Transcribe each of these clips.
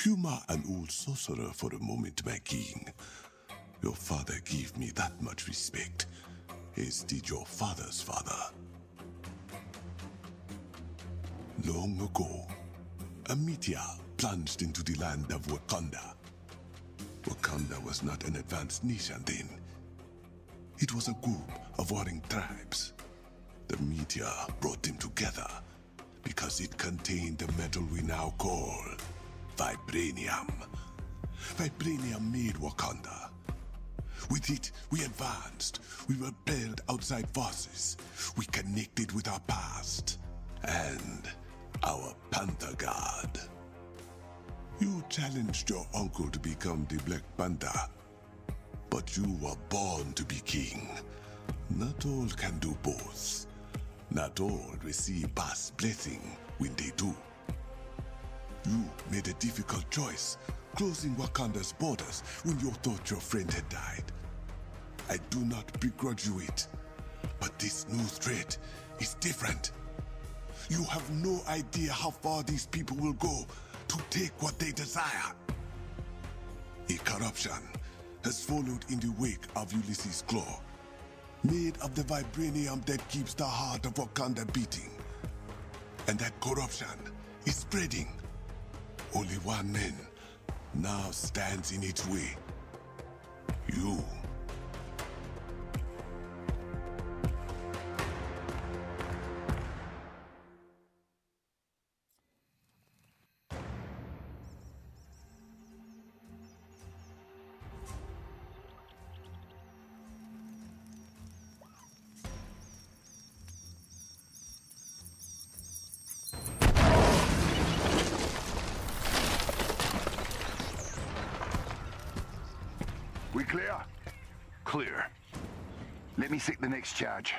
Humor an old sorcerer for a moment, my king. Your father gave me that much respect, as did your father's father. Long ago, a meteor plunged into the land of Wakanda. Wakanda was not an advanced nation then. It was a group of warring tribes. The meteor brought them together because it contained the metal we now call vibranium. Vibranium made Wakanda. With it, we advanced. We repelled outside forces. We connected with our past and our Panther God. You challenged your uncle to become the Black Panther, but you were born to be king. Not all can do both. Not all receive past blessing when they do. You made a difficult choice, closing Wakanda's borders when you thought your friend had died. I do not begrudge you it, but this new threat is different. You have no idea how far these people will go to take what they desire. A corruption has followed in the wake of Ulysses' Claw, made of the vibranium that keeps the heart of Wakanda beating. And that corruption is spreading. Only one man now stands in its way. You. We clear? Clear. Let me seek the next charge.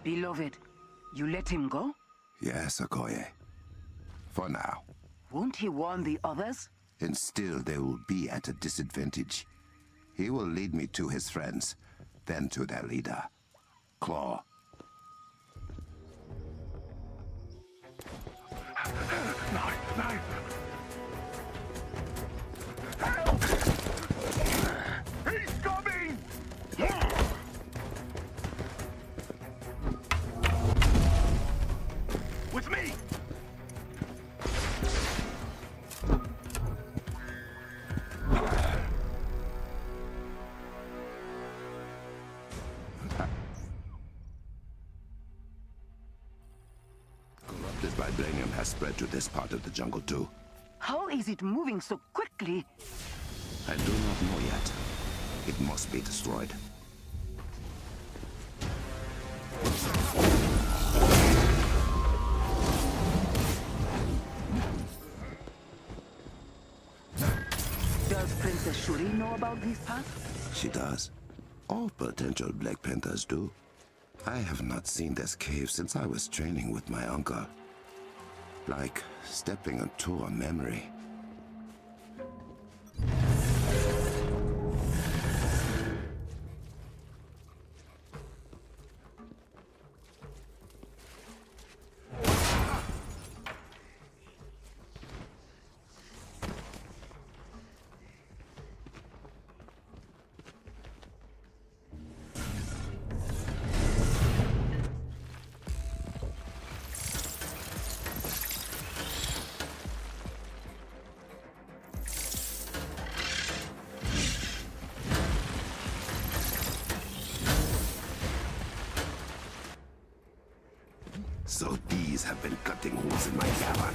Beloved, you let him go? Yes, Okoye. For now. Won't he warn the others? And still they will be at a disadvantage. He will lead me to his friends, then to their leader, Claw. No, no! Help! He's coming! With me! Corrupted vibranium has spread to this part of the jungle too. How is it moving so quickly? I do not know yet. It must be destroyed. Does Princess Shuri know about these paths? She does. All potential Black Panthers do. I have not seen this cave since I was training with my uncle. Like stepping into a memory. So these have been cutting holes in my cavern.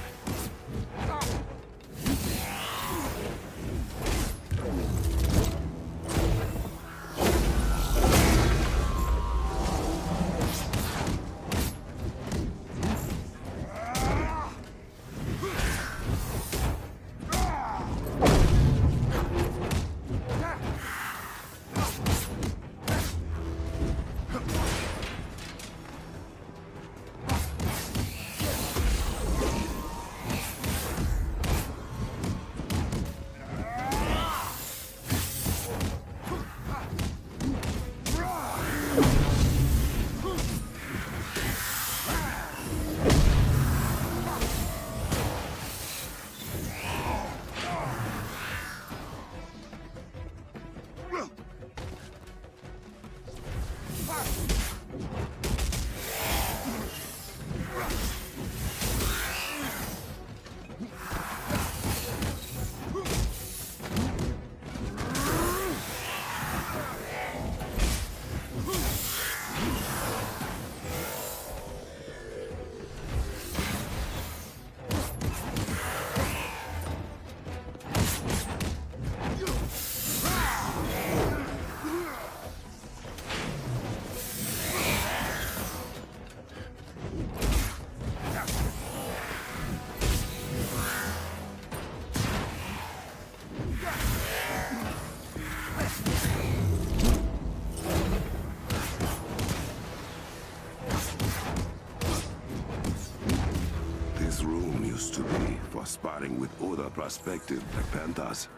Sparring with other prospective Black Panthers.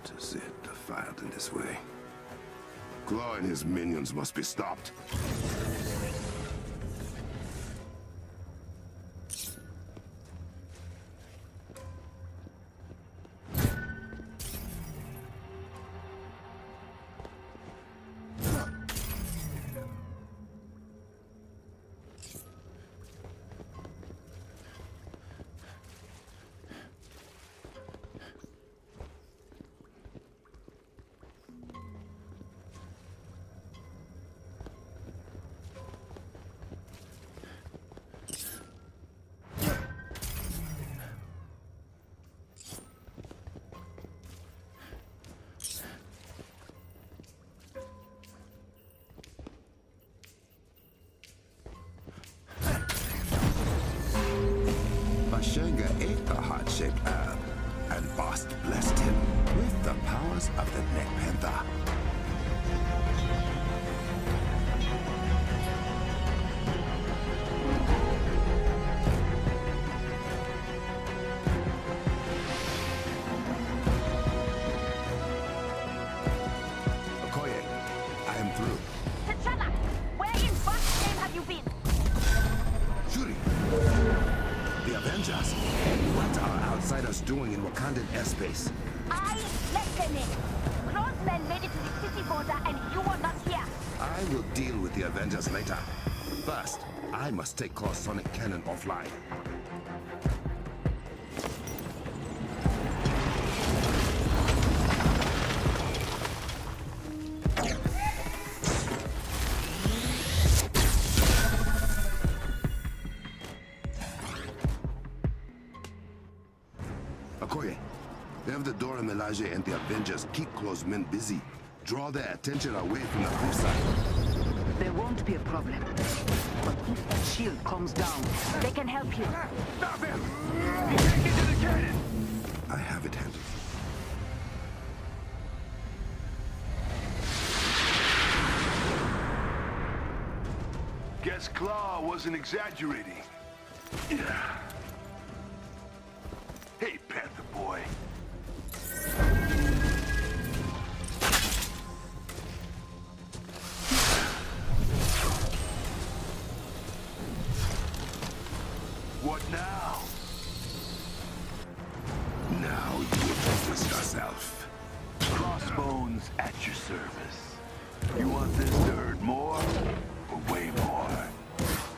To set the fight in this way. Claw and his minions must be stopped. Shenga ate the heart-shaped herb, and Bast blessed him with the powers of the Black Panther. Okoye, I am through. T'Challa, where in God's name have you been? Shuri! The Avengers? What are outsiders doing in Wakandan airspace? I let them in. Crossmen made it to the city border and you were not here. I will deal with the Avengers later. First, I must take Claw's sonic cannon offline. Okoye, have the Dora Milaje and the Avengers keep Claw's men busy. Draw their attention away from the cliffside. There won't be a problem. But if that shield comes down, they can help you. Stop him! He can't get to the cannon! I have it handled. Guess Claw wasn't exaggerating. Yeah. Hey, Panther boy. What now? Now you introduce yourself. Crossbones at your service. You want this to hurt more or way more?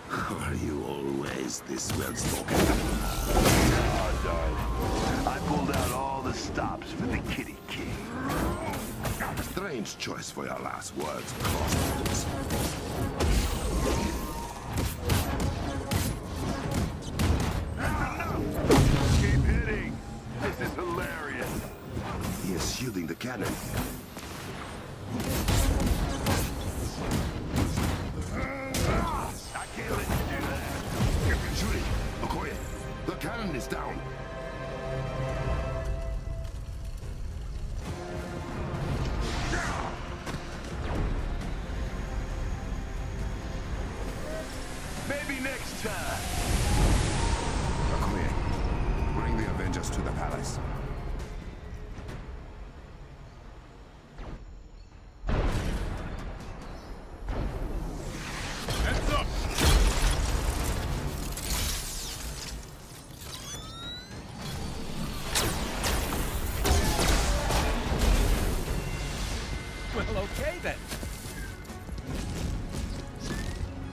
Are you always this well-spoken? Oh, darling. I pulled out all the stops for the Kitty King. Strange choice for your last words, Crossbones. is hilarious. He is shielding the cannon. I can't let you do that. Captain Shuri, Okoye, the cannon is down. Maybe next time. Okoye, bring the Avengers to the palace. Heads up! Well, okay then.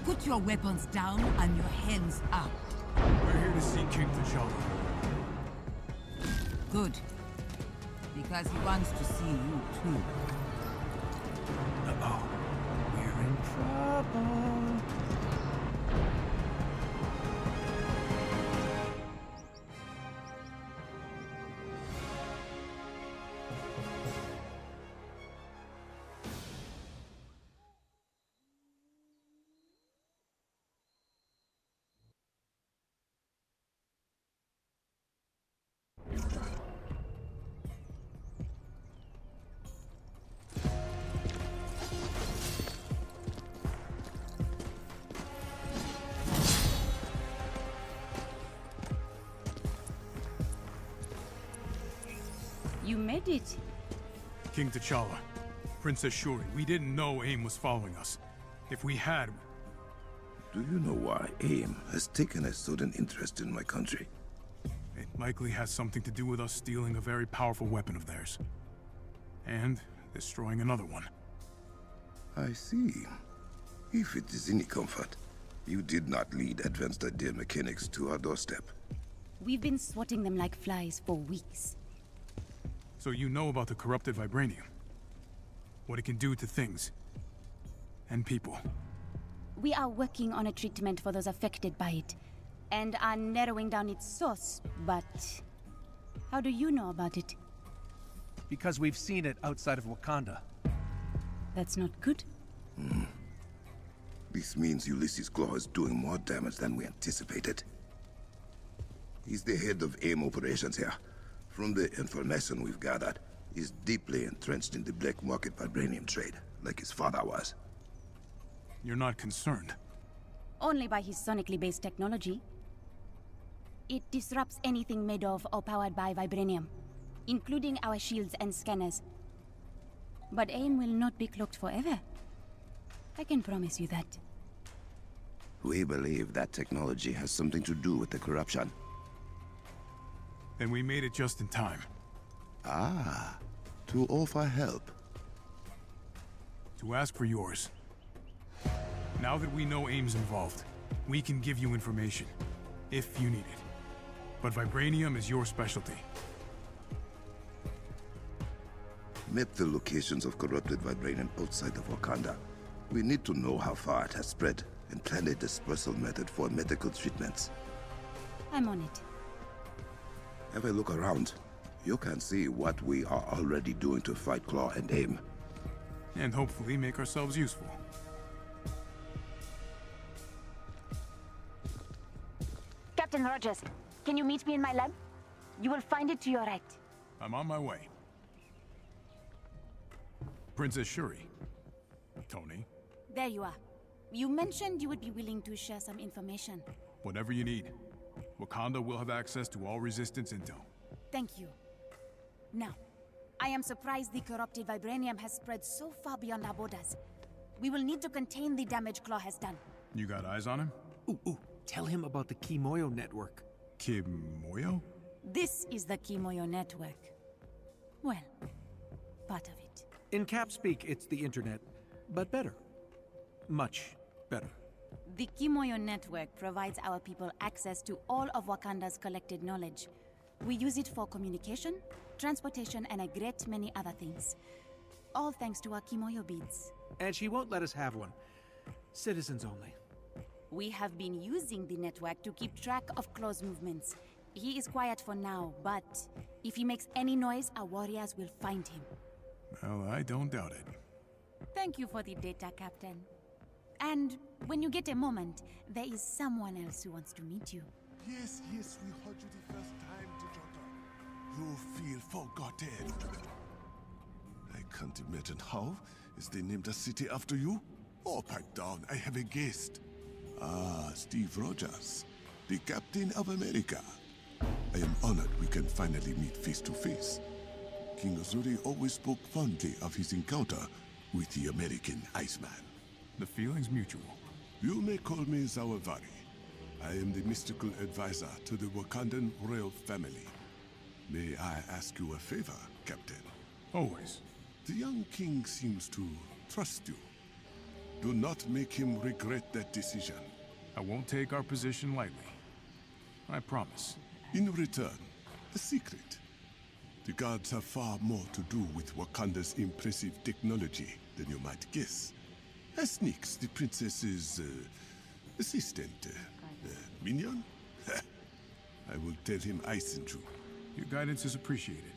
Put your weapons down and your hands up. We're here to see King T'Challa. Good. Because he wants to see you too. Uh-oh. We're in trouble. You made it. King T'Challa, Princess Shuri, we didn't know AIM was following us. If we had... Do you know why AIM has taken a sudden interest in my country? It likely has something to do with us stealing a very powerful weapon of theirs. And destroying another one. I see. If it is any comfort, you did not lead advanced idea mechanics to our doorstep. We've been swatting them like flies for weeks. So you know about the corrupted vibranium? What it can do to things. And people. We are working on a treatment for those affected by it, and are narrowing down its source, but... How do you know about it? Because we've seen it outside of Wakanda. That's not good. This means Ulysses Claw is doing more damage than we anticipated. He's the head of AIM operations here. From the information we've gathered, he's deeply entrenched in the black market vibranium trade, like his father was. You're not concerned? Only by his sonically based technology. It disrupts anything made of or powered by vibranium, including our shields and scanners. But AIM will not be cloaked forever. I can promise you that. We believe that technology has something to do with the corruption. Then we made it just in time. Ah, to offer help. To ask for yours. Now that we know AIM's involved, we can give you information, if you need it. But vibranium is your specialty. Map the locations of corrupted vibranium outside of Wakanda. We need to know how far it has spread and plan a dispersal method for medical treatments. I'm on it. Have a look around. You can see what we are already doing to fight Claw and AIM. And hopefully make ourselves useful. Captain Rogers, can you meet me in my lab? You will find it to your right. I'm on my way. Princess Shuri. Tony. There you are. You mentioned you would be willing to share some information. Whatever you need. Wakanda will have access to all Resistance intel. Thank you. Now, I am surprised the corrupted vibranium has spread so far beyond our borders. We will need to contain the damage Claw has done. You got eyes on him? Ooh, tell him about the Kimoyo network. Kimoyo? This is the Kimoyo network. Well, part of it. In cap speak, it's the internet, but better. Much better. The Kimoyo network provides our people access to all of Wakanda's collected knowledge. We use it for communication, transportation, and a great many other things. All thanks to our Kimoyo beads. And she won't let us have one. Citizens only. We have been using the network to keep track of Claw's movements. He is quiet for now, but if he makes any noise, our warriors will find him. Well, I don't doubt it. Thank you for the data, Captain. And when you get a moment, there is someone else who wants to meet you. Yes, we heard you the first time, Tijota. You feel forgotten. I can't imagine how. Is they named a city after you? Oh, pipe down, I have a guest. Ah, Steve Rogers, the Captain of America. I am honored we can finally meet face to face. King Azuri always spoke fondly of his encounter with the American Iceman. The feeling's mutual. You may call me Zawavari. I am the mystical advisor to the Wakandan royal family. May I ask you a favor, Captain? Always. The young king seems to trust you. Do not make him regret that decision. I won't take our position lightly. I promise. In return, a secret. The gods have far more to do with Wakanda's impressive technology than you might guess. As Sneaks, the princess's assistant, minion? I will tell him I sent you. Your guidance is appreciated.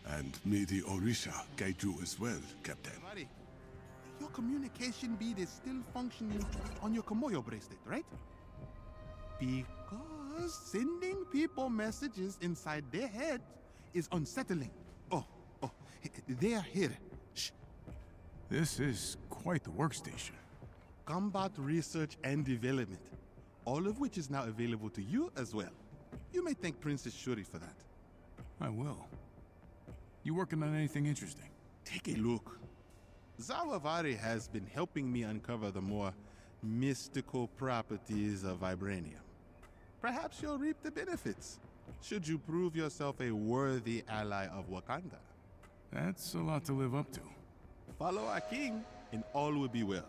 And may the Orisha guide you as well, Captain. Your communication bead is still functioning on your Komoyo bracelet, right? Because sending people messages inside their head is unsettling. Oh, they are here. Shh. This is quite the workstation. Combat research and development, all of which is now available to you as well. You may thank Princess Shuri for that. I will. You working on anything interesting? Take a look. Zawavari has been helping me uncover the more mystical properties of vibranium. Perhaps you'll reap the benefits, should you prove yourself a worthy ally of Wakanda. That's a lot to live up to. Follow our king, and all will be well.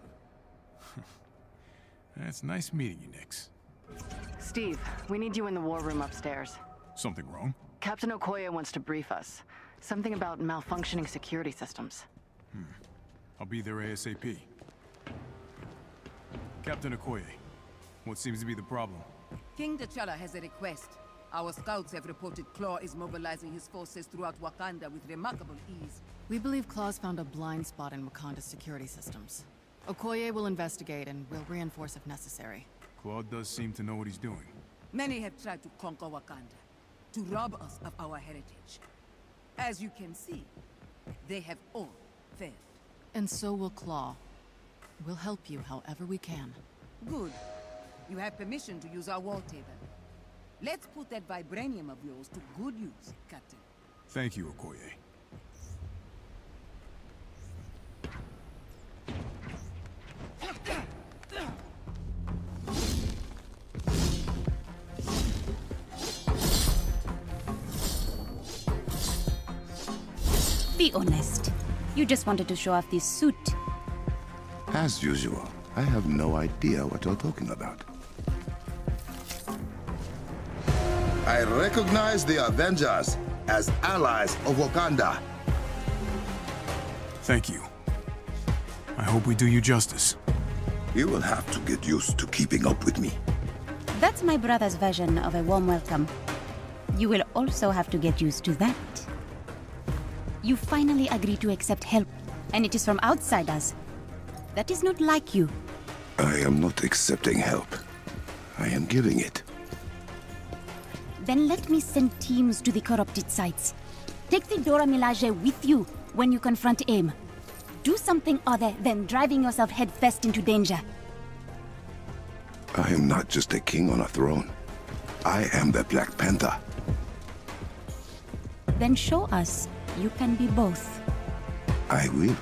It's nice meeting you, Nix. Steve, we need you in the war room upstairs. Something wrong? Captain Okoye wants to brief us. Something about malfunctioning security systems. I'll be there ASAP. Captain Okoye, what seems to be the problem? King T'Challa has a request. Our scouts have reported Claw is mobilizing his forces throughout Wakanda with remarkable ease. We believe Claw's found a blind spot in Wakanda's security systems. Okoye will investigate and will reinforce if necessary. Claude does seem to know what he's doing. Many have tried to conquer Wakanda, to rob us of our heritage. As you can see, they have all failed. And so will Claw. We'll help you however we can. Good. You have permission to use our wall table. Let's put that vibranium of yours to good use, Captain. Thank you, Okoye. Be honest. You just wanted to show off this suit. As usual, I have no idea what you're talking about. I recognize the Avengers as allies of Wakanda. Thank you. I hope we do you justice. You will have to get used to keeping up with me. That's my brother's version of a warm welcome. You will also have to get used to that. You finally agreed to accept help, and it is from outsiders. That is not like you. I am not accepting help. I am giving it. Then let me send teams to the corrupted sites. Take the Dora Milaje with you when you confront AIM. Do something other than driving yourself headfirst into danger. I am not just a king on a throne. I am the Black Panther. Then show us you can be both. I will.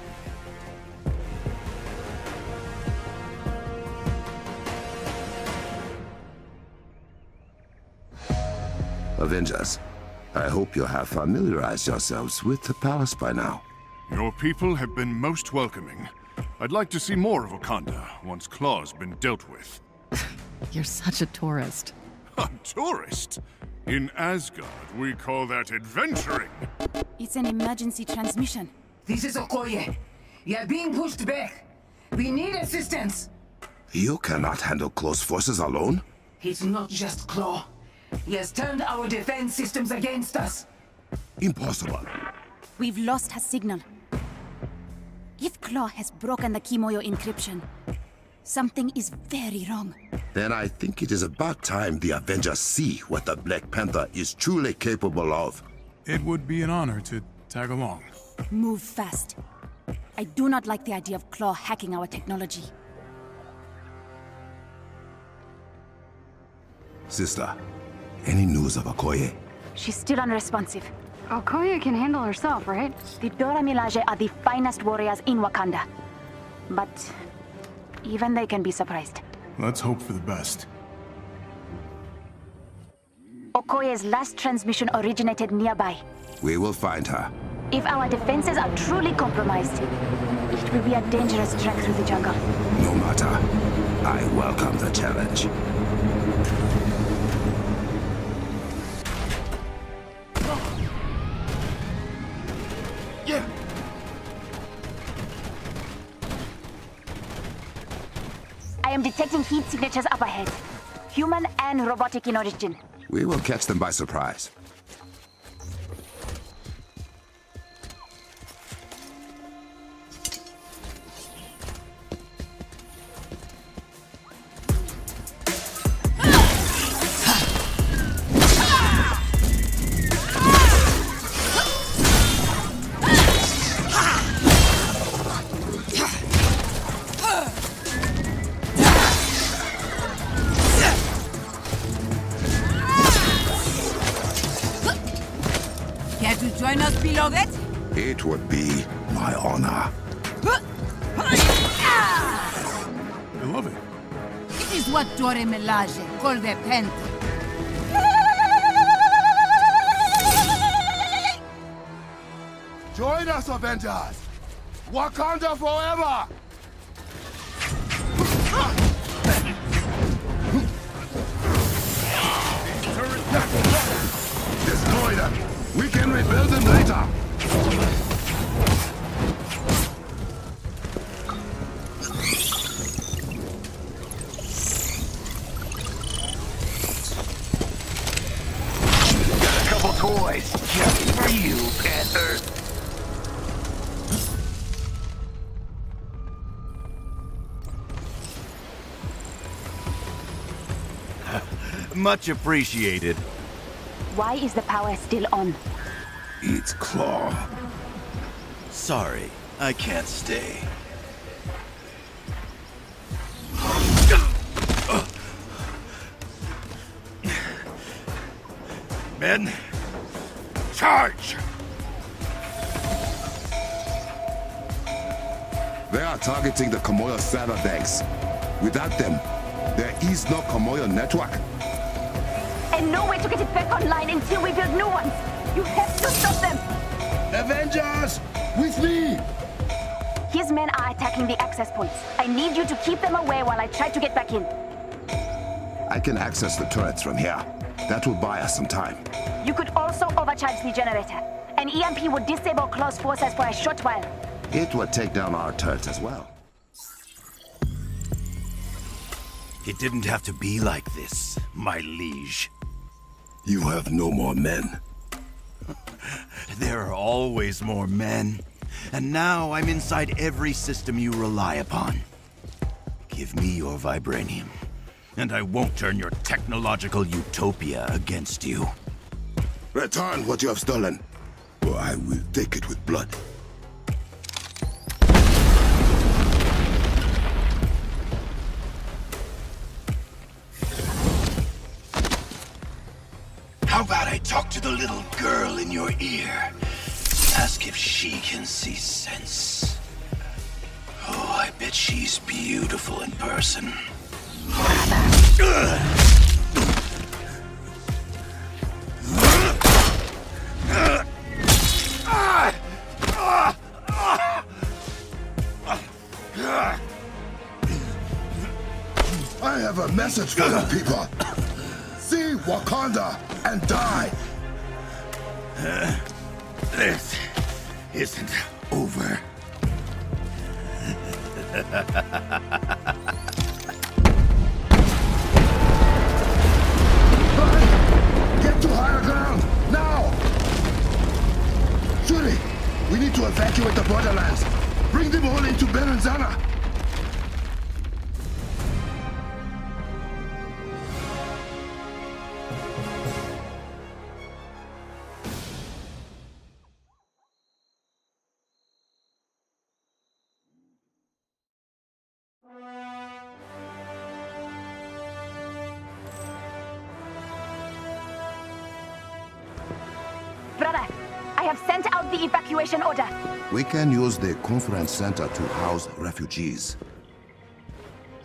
Avengers, I hope you have familiarized yourselves with the palace by now. Your people have been most welcoming. I'd like to see more of Wakanda once Claw's been dealt with. You're such a tourist. A tourist? In Asgard, we call that adventuring. It's an emergency transmission. This is Okoye. You're being pushed back. We need assistance. You cannot handle Claw's forces alone? It's not just Claw. He has turned our defense systems against us. Impossible. We've lost her signal. If Claw has broken the Kimoyo encryption, something is very wrong. Then I think it is about time the Avengers see what the Black Panther is truly capable of. It would be an honor to tag along. Move fast. I do not like the idea of Claw hacking our technology. Sister, any news of Okoye? She's still unresponsive. Okoye can handle herself, right? The Dora Milaje are the finest warriors in Wakanda. But even they can be surprised. Let's hope for the best. Okoye's last transmission originated nearby. We will find her. If our defenses are truly compromised, it will be a dangerous trek through the jungle. No matter. I welcome the challenge. Yeah. I am detecting heat signatures up ahead. Human and robotic in origin. We will catch them by surprise. Care to join us, beloved? It would be my honor. Beloved. It is what Dora Milaje called the Panther. Join us, Avengers! Wakanda forever! Destroy them! We can rebuild them later! Got a couple toys just for you, Panther. Much appreciated. Why is the power still on? It's Claw. Sorry, I can't stay. Men, charge! They are targeting the Kimoyo server banks. Without them, there is no Kimoyo network. And no way to get it back online until we build new ones. You have to stop them. Avengers, with me! His men are attacking the access points. I need you to keep them away while I try to get back in. I can access the turrets from here. That will buy us some time. You could also overcharge the generator. An EMP would disable Claw's forces for a short while. It would take down our turrets as well. It didn't have to be like this, my liege. You have no more men. There are always more men. And now I'm inside every system you rely upon. Give me your vibranium, and I won't turn your technological utopia against you. Return what you have stolen, or I will take it with blood. How about I talk to the little girl in your ear? Ask if she can see sense. Oh, I bet she's beautiful in person. I have a message for you people. See Wakanda and die. This isn't over. borderlands! Bring them all into Berenzana! Brother, I have sent out the evacuation order. We can use the conference center to house refugees.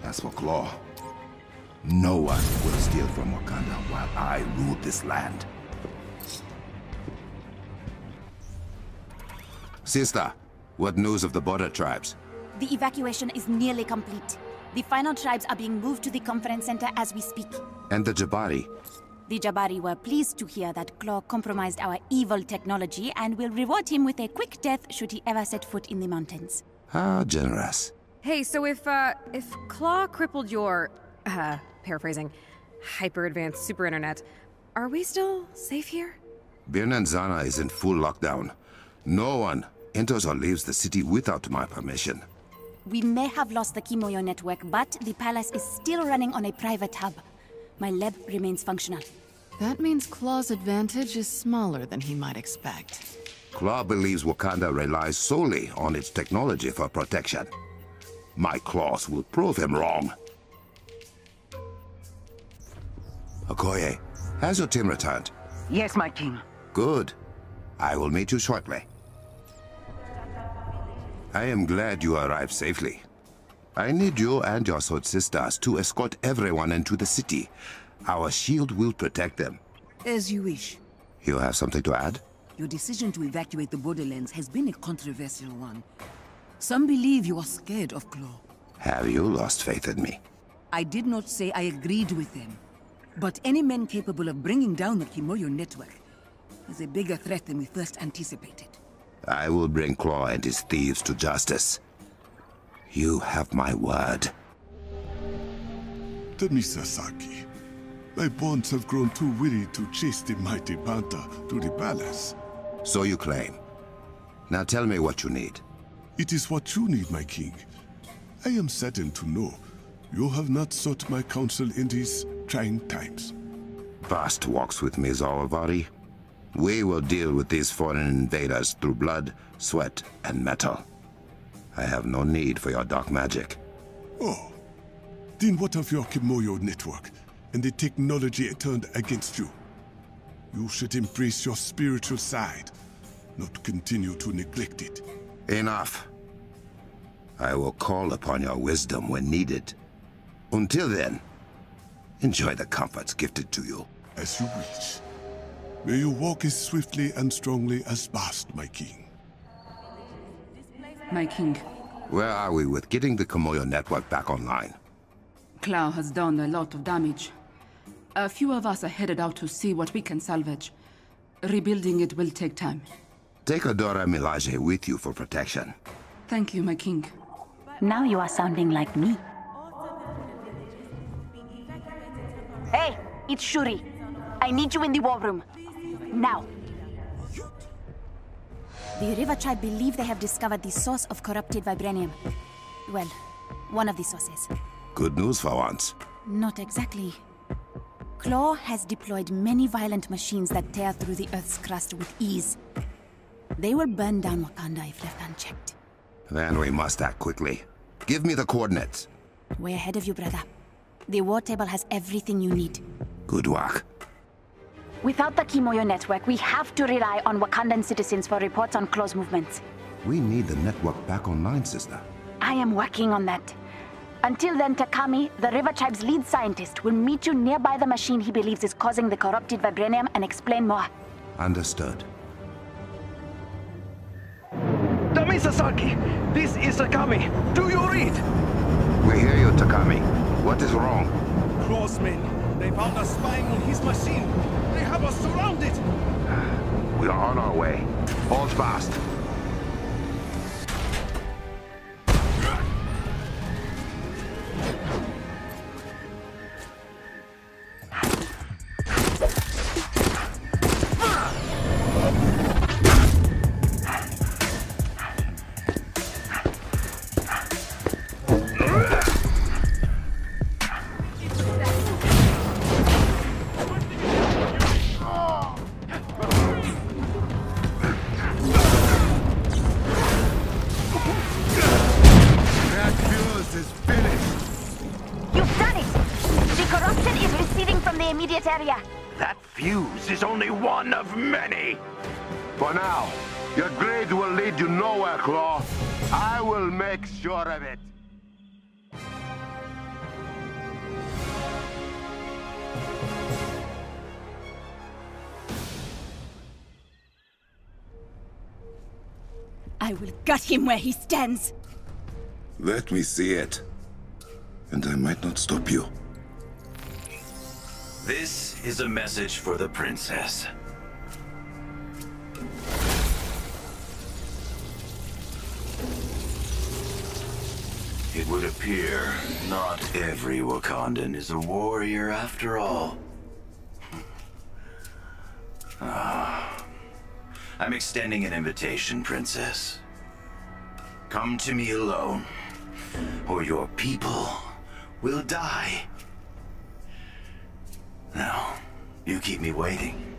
As for Claw, no one will steal from Wakanda while I rule this land. Sister, what news of the border tribes? The evacuation is nearly complete. The final tribes are being moved to the conference center as we speak. And the Jabari? The Jabari were pleased to hear that Claw compromised our evil technology and will reward him with a quick death should he ever set foot in the mountains. How generous. Hey, so if Claw crippled your, paraphrasing, hyper-advanced super internet, are we still safe here? Berenzana is in full lockdown. No one enters or leaves the city without my permission. We may have lost the Kimoyo network, but the palace is still running on a private hub. My lab remains functional. That means Claw's advantage is smaller than he might expect. Claw believes Wakanda relies solely on its technology for protection. My claws will prove him wrong. Okoye, has your team returned? Yes, my king. Good. I will meet you shortly. I am glad you arrived safely. I need you and your sword sisters to escort everyone into the city. Our shield will protect them. As you wish. You have something to add? Your decision to evacuate the borderlands has been a controversial one. Some believe you are scared of Claw. Have you lost faith in me? I did not say I agreed with them. But any man capable of bringing down the Kimoyo network is a bigger threat than we first anticipated. I will bring Claw and his thieves to justice. You have my word. Tamisa Saki, my bonds have grown too weary to chase the mighty Panther to the palace. So you claim. Now tell me what you need. It is what you need, my king. I am saddened to know you have not sought my counsel in these trying times. Past walks with me, Zawabari. We will deal with these foreign invaders through blood, sweat, and metal. I have no need for your dark magic. Oh. Then what of your Kimoyo network and the technology it turned against you? You should embrace your spiritual side, not continue to neglect it. Enough. I will call upon your wisdom when needed. Until then, enjoy the comforts gifted to you. As you wish. May you walk as swiftly and strongly as Bast, my king. My king. Where are we with getting the Kimoyo network back online? Claw has done a lot of damage. A few of us are headed out to see what we can salvage. Rebuilding it will take time. Take Adora Milaje with you for protection. Thank you, my king. Now you are sounding like me. Hey, it's Shuri. I need you in the war room. Now. The River Tribe believe they have discovered the source of corrupted vibranium. Well, one of the sources. Good news for once. Not exactly. Claw has deployed many violent machines that tear through the Earth's crust with ease. They will burn down Wakanda if left unchecked. Then we must act quickly. Give me the coordinates. Way ahead of you, brother. The war table has everything you need. Good work. Without the Kimoyo network, we have to rely on Wakandan citizens for reports on Claw's movements. We need the network back online, sister. I am working on that. Until then, Takami, the River Tribe's lead scientist, will meet you nearby the machine he believes is causing the corrupted vibranium and explain more. Understood. Tamisa Saki, this is Takami. Do you read? We hear you, Takami. What is wrong? Claw's men. They found us spying on his machine. They have us surrounded. We are on our way. Hold fast. area. That fuse is only one of many. For now, your grade will lead you nowhere, Claw. I will make sure of it. I will gut him where he stands. Let me see it. And I might not stop you. This is a message for the princess. It would appear not every Wakandan is a warrior after all. I'm extending an invitation, Princess. Come to me alone, or your people will die. Now, you keep me waiting,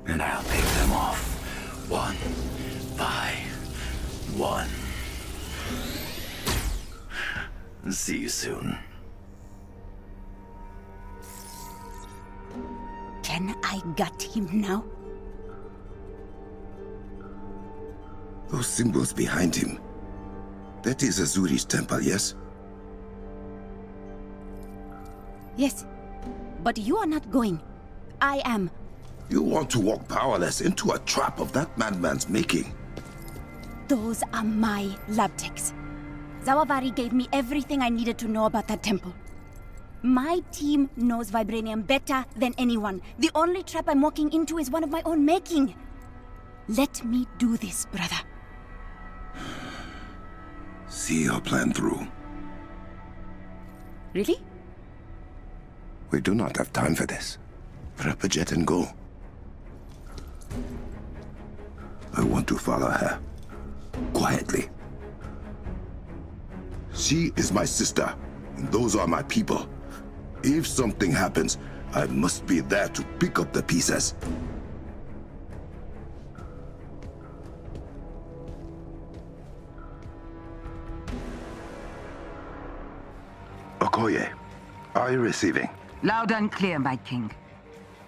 and I'll pick them off, one by one. See you soon. Can I gut him now? Those symbols behind him. That is Azuri's temple, yes? Yes. But you are not going. I am. You want to walk powerless into a trap of that madman's making. Those are my lab techs. Zawavari gave me everything I needed to know about that temple. My team knows vibranium better than anyone. The only trap I'm walking into is one of my own making. Let me do this, brother. See your plan through. Really? We do not have time for this. Grab a jet and go. I want to follow her. Quietly. She is my sister, and those are my people. If something happens, I must be there to pick up the pieces. Okoye, are you receiving? Loud and clear, my king.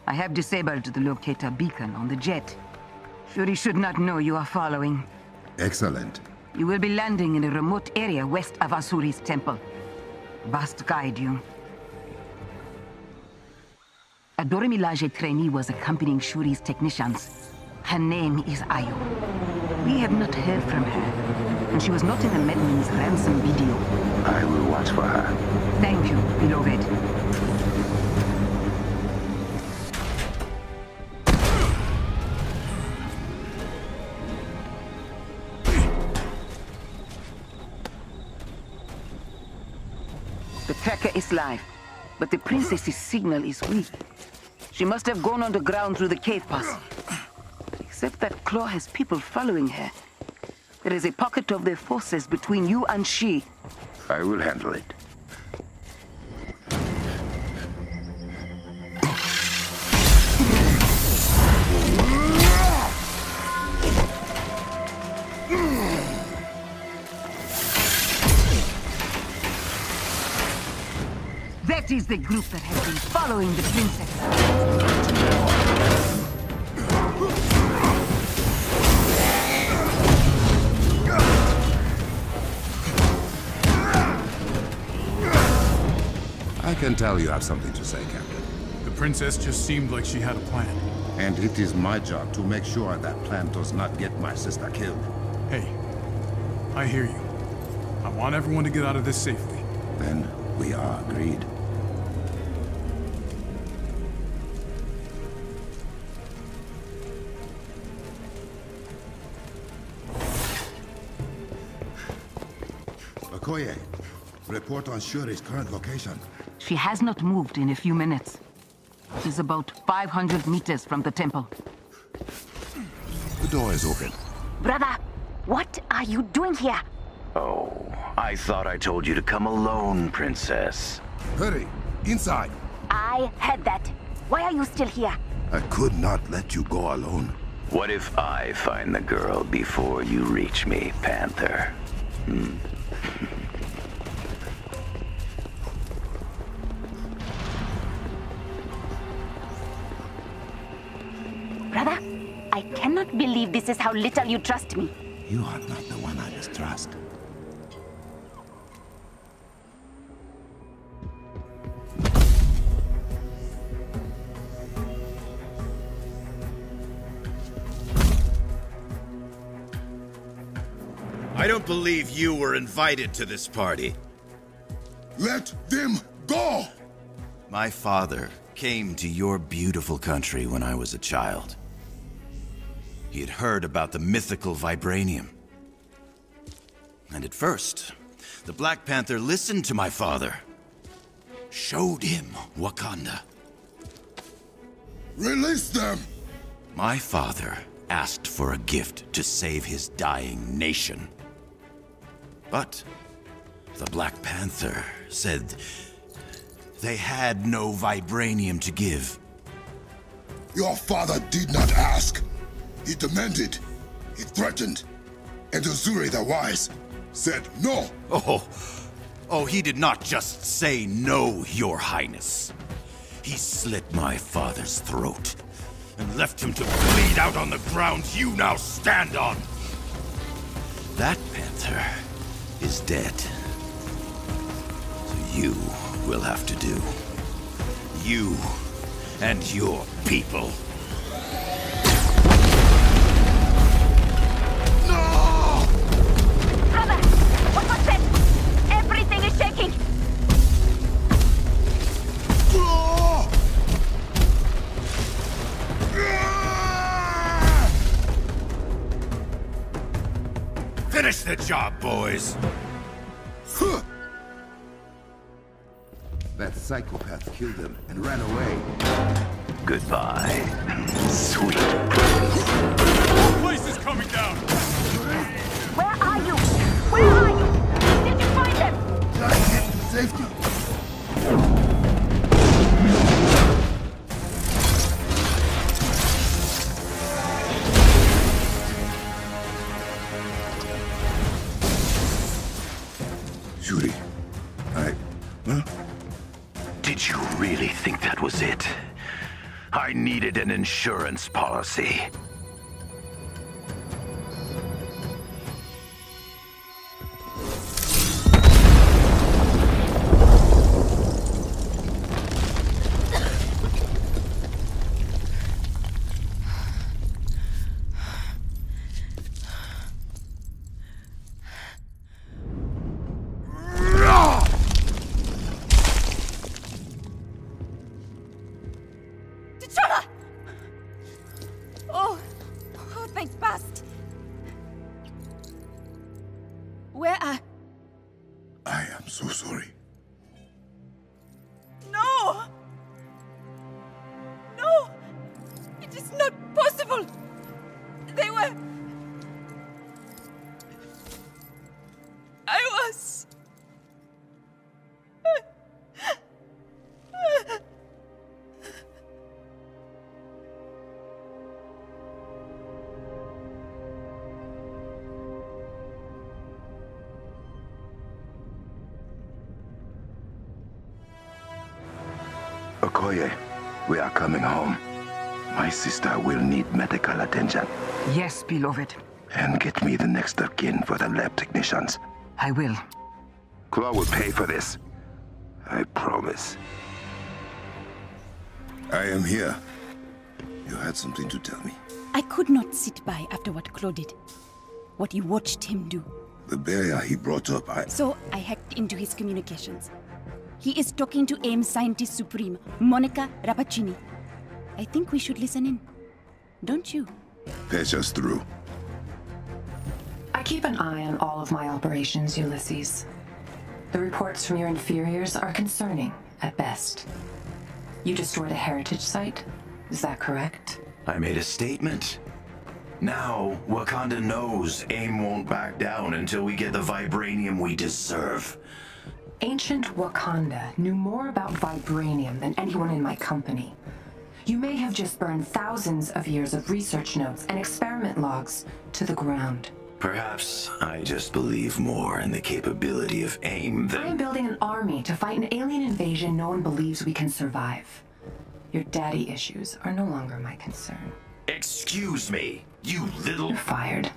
I have disabled the locator beacon on the jet. Shuri should not know you are following. Excellent. You will be landing in a remote area west of Azuri's temple. Must guide you. A Dorimilaje trainee was accompanying Shuri's technicians. Her name is Ayo. We have not heard from her, and she was not in the Medman's ransom video. I will watch for her. Thank you, beloved. The tracker is live, but the princess's signal is weak. She must have gone underground through the cave pass. Except that Claw has people following her. There is a pocket of their forces between you and she. I will handle it. That is the group that has been following the princess. I can tell you have something to say, Captain. The princess just seemed like she had a plan. And it is my job to make sure that plan does not get my sister killed. Hey, I hear you. I want everyone to get out of this safely. Then we are agreed. Okoye, report on Shuri's current location. She has not moved in a few minutes. She's about 500 meters from the temple. The door is open. Brother, what are you doing here? Oh, I thought I told you to come alone, Princess. Hurry, inside. I heard that. Why are you still here? I could not let you go alone. What if I find the girl before you reach me, Panther? cannot believe this is how little you trust me. You are not the one I mistrust. I don't believe you were invited to this party. Let them go! My father came to your beautiful country when I was a child. He had heard about the mythical vibranium. And at first, the Black Panther listened to my father. Showed him Wakanda. Release them! My father asked for a gift to save his dying nation. But the Black Panther said they had no vibranium to give. Your father did not ask. He demanded. He threatened. And Uzuri the Wise said no. Oh, he did not just say no, Your Highness. He slit my father's throat and left him to bleed out on the ground you now stand on. That Panther is dead. So you will have to do. You and your people. No! Brother, what was that? Everything is shaking. Finish the job, boys. That psychopath killed him and ran away. Goodbye, sweet prince. The place is coming down. Where are you? Where are you? Did you find them? Trying to get to safety. Shuri, huh? Did you really think that was it? I needed an insurance policy. I am so sorry. No! No! It is not possible! They were... I was... Okoye, we are coming home. My sister will need medical attention. Yes, beloved. And get me the next of kin for the lab technicians. I will. Claw will pay for this. I promise. I am here. You had something to tell me. I could not sit by after what Claude did. What you watched him do. The barrier he brought up, So I hacked into his communications. He is talking to AIM's Scientist Supreme, Monica Rappaccini. I think we should listen in. Don't you? Patch us through. I keep an eye on all of my operations, Ulysses. The reports from your inferiors are concerning, at best. You destroyed a heritage site? Is that correct? I made a statement. Now, Wakanda knows AIM won't back down until we get the vibranium we deserve. Ancient Wakanda knew more about vibranium than anyone in my company. You may have just burned thousands of years of research notes and experiment logs to the ground. Perhaps I just believe more in the capability of AIM than... I am building an army to fight an alien invasion no one believes we can survive. Your daddy issues are no longer my concern. Excuse me, you little... You're fired.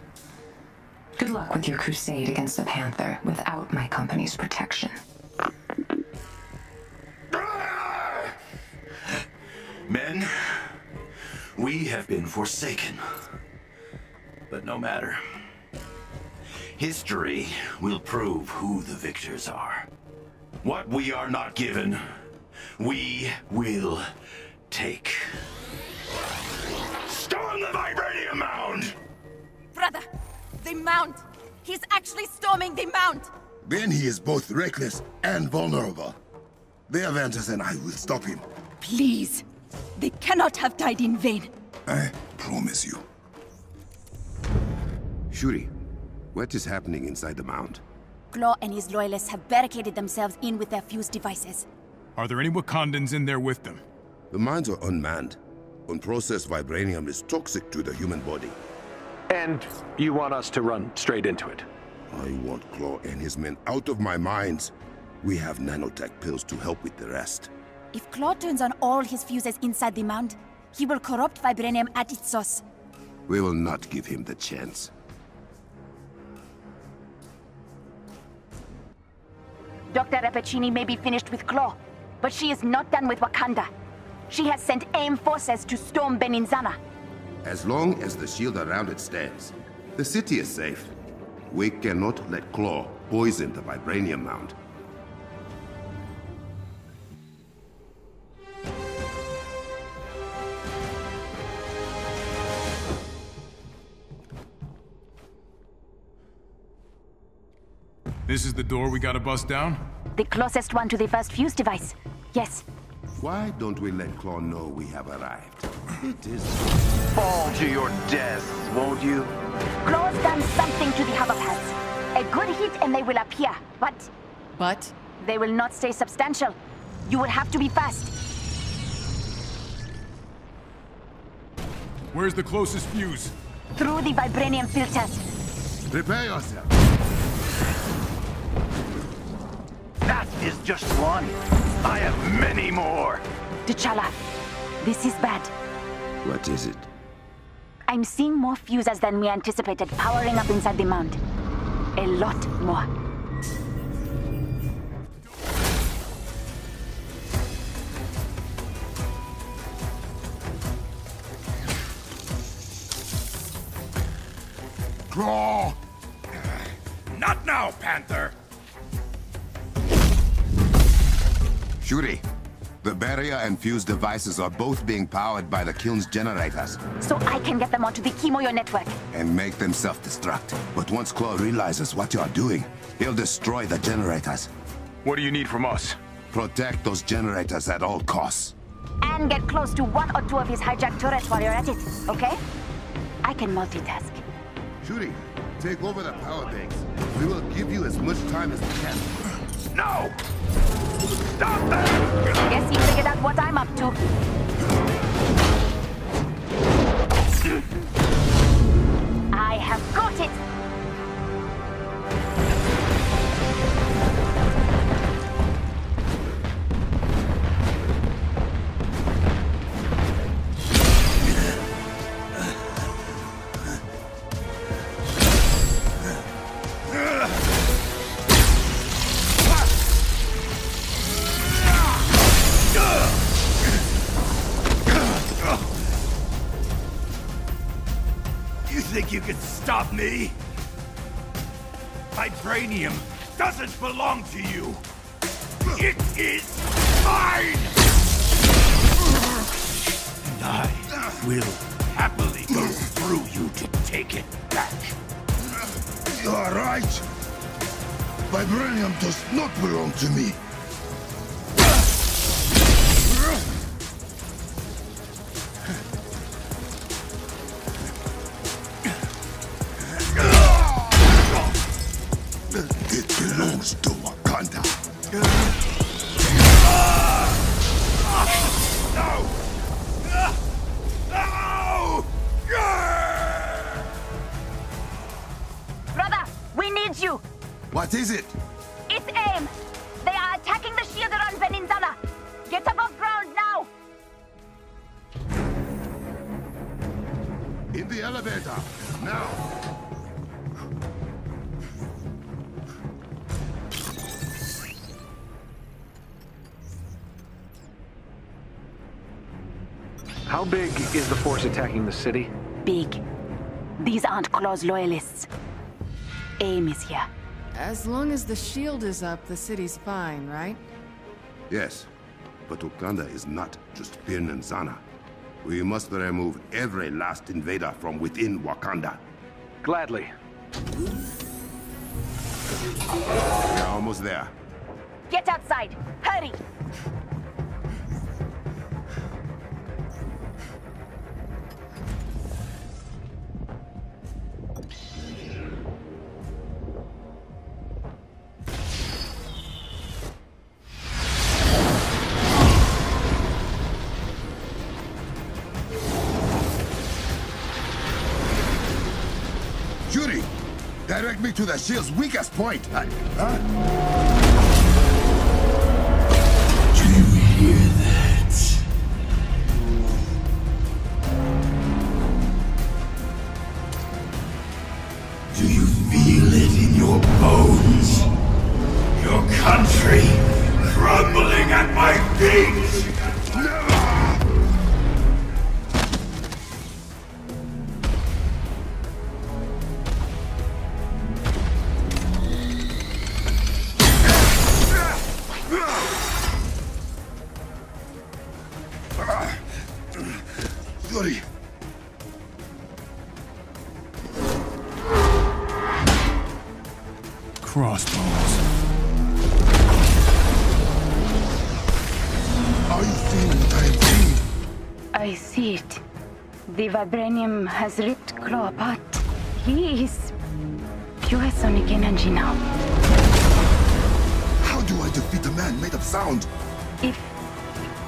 Good luck with your crusade against the Panther without my company's protection. Men, we have been forsaken. But no matter. History will prove who the victors are. What we are not given, we will take. Storm the Vibranium Mound! Brother, the Mount! He's actually storming the Mount! Then he is both reckless and vulnerable. The Avengers and I will stop him. Please! They cannot have died in vain! I promise you. Shuri, what is happening inside the Mount? Claw and his loyalists have barricaded themselves in with their fuse devices. Are there any Wakandans in there with them? The mines are unmanned. Unprocessed vibranium is toxic to the human body. And you want us to run straight into it? I want Claw and his men out of my mines. We have nanotech pills to help with the rest. If Claw turns on all his fuses inside the Mound, he will corrupt vibranium at its source. We will not give him the chance. Dr. Rappaccini may be finished with Claw, but she is not done with Wakanda. She has sent AIM forces to storm Beninzana. As long as the shield around it stands, the city is safe. We cannot let Claw poison the vibranium mound. This is the door we gotta bust down? The closest one to the first fuse device. Yes. Why don't we let Claw know we have arrived? It is... Fall to your deaths, won't you? Claw's done something to the hover pads. A good hit and they will appear, but... But? They will not stay substantial. You will have to be fast. Where's the closest fuse? Through the vibranium filters. Prepare yourself. That is just one. I have many more. T'Challa, this is bad. What is it? I'm seeing more fuses than we anticipated powering up inside the mound. A lot more. Claw! Not now, Panther! Shuri, the barrier and fuse devices are both being powered by the kiln's generators. So I can get them onto the Chemoyo network. And make them self-destruct. But once Claw realizes what you are doing, he'll destroy the generators. What do you need from us? Protect those generators at all costs. And get close to one or two of his hijacked turrets while you're at it, okay? I can multitask. Shuri, take over the power banks. We will give you as much time as we can. No! Stop that! Guess he figured out what I'm up to. I have got it! Think you can stop me? Vibranium doesn't belong to you. It is mine! And I will happily go through you to take it back. You are right. Vibranium does not belong to me. It belongs to Wakanda. No! No! Brother, we need you! What is it? It's AIM! They are attacking the shield around Beninzana! Get above ground now! How big is the force attacking the city? Big. These aren't Claw's loyalists. AIM is here. As long as the shield is up, the city's fine, right? Yes, but Wakanda is not just Pin and Zana. We must remove every last invader from within Wakanda. Gladly. We're almost there. Get outside! Hurry! Shuri! Direct me to the shield's weakest point! Do you hear that? Do you feel it in your bones? Your country crumbling at my feet! Shuri! Crossbones. Are you seeing what I am seeing? I see it. The vibranium has ripped Claw apart. He is pure sonic energy now. How do I defeat a man made of sound?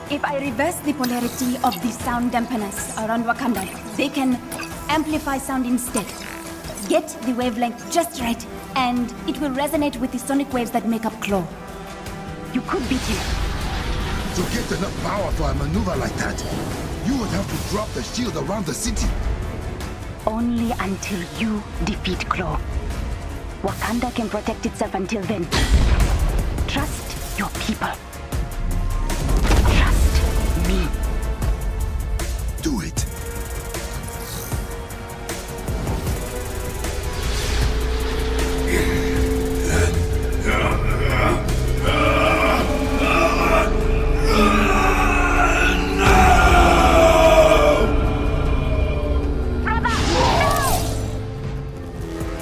If I reverse the polarity of the sound dampeners around Wakanda, they can amplify sound instead. Get the wavelength just right, and it will resonate with the sonic waves that make up Claw. You could beat him. To get enough power for a maneuver like that, you would have to drop the shield around the city. Only until you defeat Claw. Wakanda can protect itself until then. Trust your people. Trust me. Do it.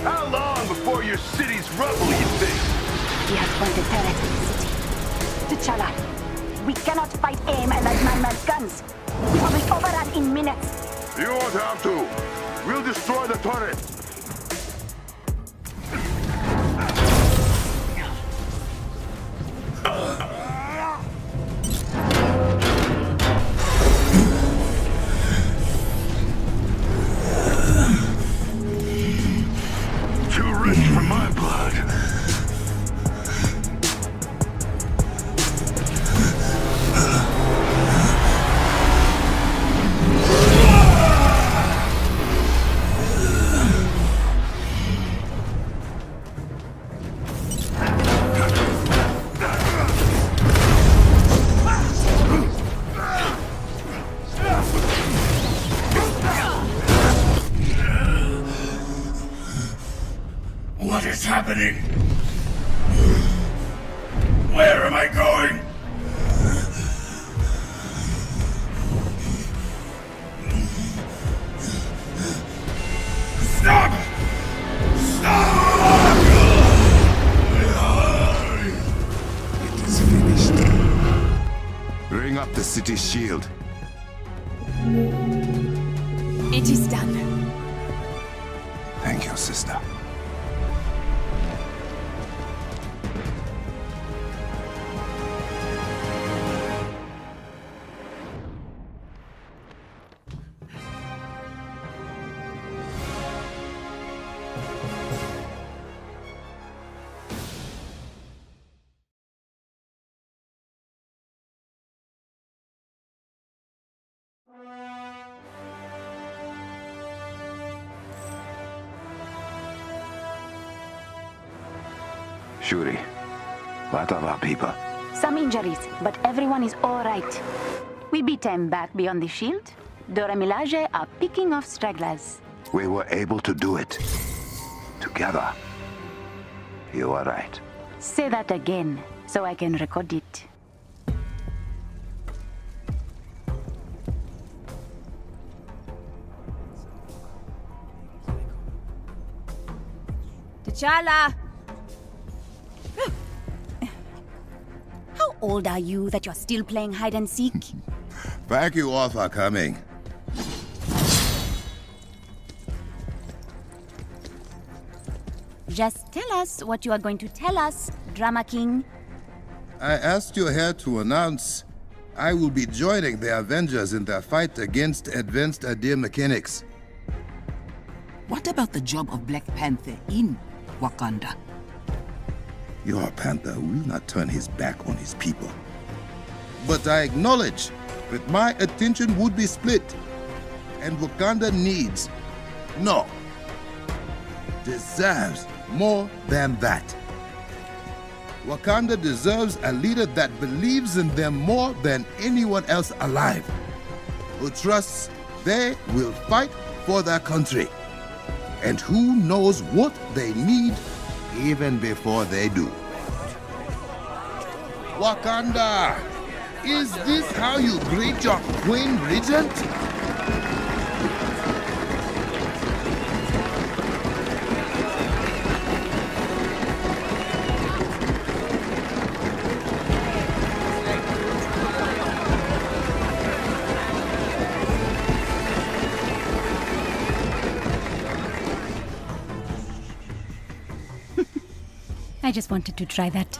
How long before your city's rubble, you think? He has pointed turrets at the city. T'Challa, we cannot fight AIM and like man-man's guns. We will be overrun in minutes. You won't have to. We'll destroy the turret. Too rich for my blood. What is happening? Where am I going? Stop! Stop! It is finished. Bring up the city's shield. It is done. Thank you, sister. Shuri, what of our people? Some injuries, but everyone is all right. We beat them back beyond the shield. Dora Milaje are picking off stragglers. We were able to do it. Together. You are right. Say that again, so I can record it. T'Challa! How old are you that you're still playing hide and seek? Thank you all for coming. Just tell us what you are going to tell us, Drama King. I asked you here to announce I will be joining the Avengers in their fight against advanced idea mechanics. What about the job of Black Panther in Wakanda? Your Panther will not turn his back on his people. But I acknowledge that my attention would be split, and Wakanda needs, no, deserves more than that. Wakanda deserves a leader that believes in them more than anyone else alive, who trusts they will fight for their country, and who knows what they need even before they do. Wakanda! Is this how you greet your Queen Regent? I just wanted to try that.